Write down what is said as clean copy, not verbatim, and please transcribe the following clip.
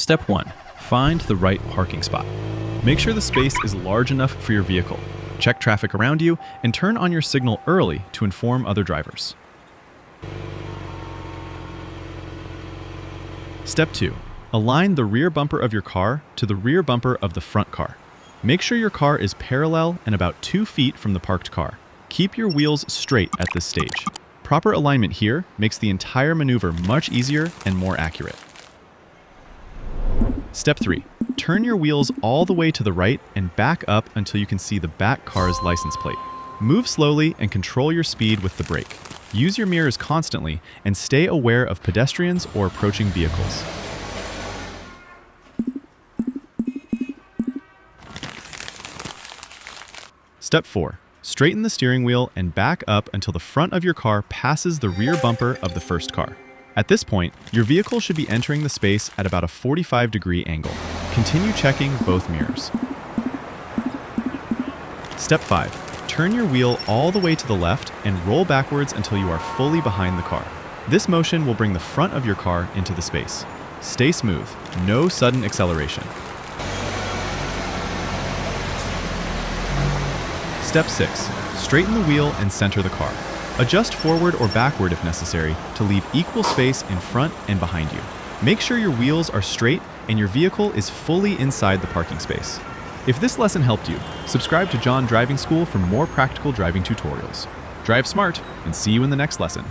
Step 1. Find the right parking spot. Make sure the space is large enough for your vehicle. Check traffic around you and turn on your signal early to inform other drivers. Step 2. Align the rear bumper of your car to the rear bumper of the front car. Make sure your car is parallel and about 2 feet from the parked car. Keep your wheels straight at this stage. Proper alignment here makes the entire maneuver much easier and more accurate. Step 3. Turn your wheels all the way to the right and back up until you can see the back car's license plate. Move slowly and control your speed with the brake. Use your mirrors constantly and stay aware of pedestrians or approaching vehicles. Step 4. Straighten the steering wheel and back up until the front of your car passes the rear bumper of the first car. At this point, your vehicle should be entering the space at about a 45-degree angle. Continue checking both mirrors. Step 5. Turn your wheel all the way to the left and roll backwards until you are fully behind the car. This motion will bring the front of your car into the space. Stay smooth, no sudden acceleration. Step 6. Straighten the wheel and center the car. Adjust forward or backward if necessary to leave equal space in front and behind you. Make sure your wheels are straight and your vehicle is fully inside the parking space. If this lesson helped you, subscribe to John Driving School for more practical driving tutorials. Drive smart and see you in the next lesson.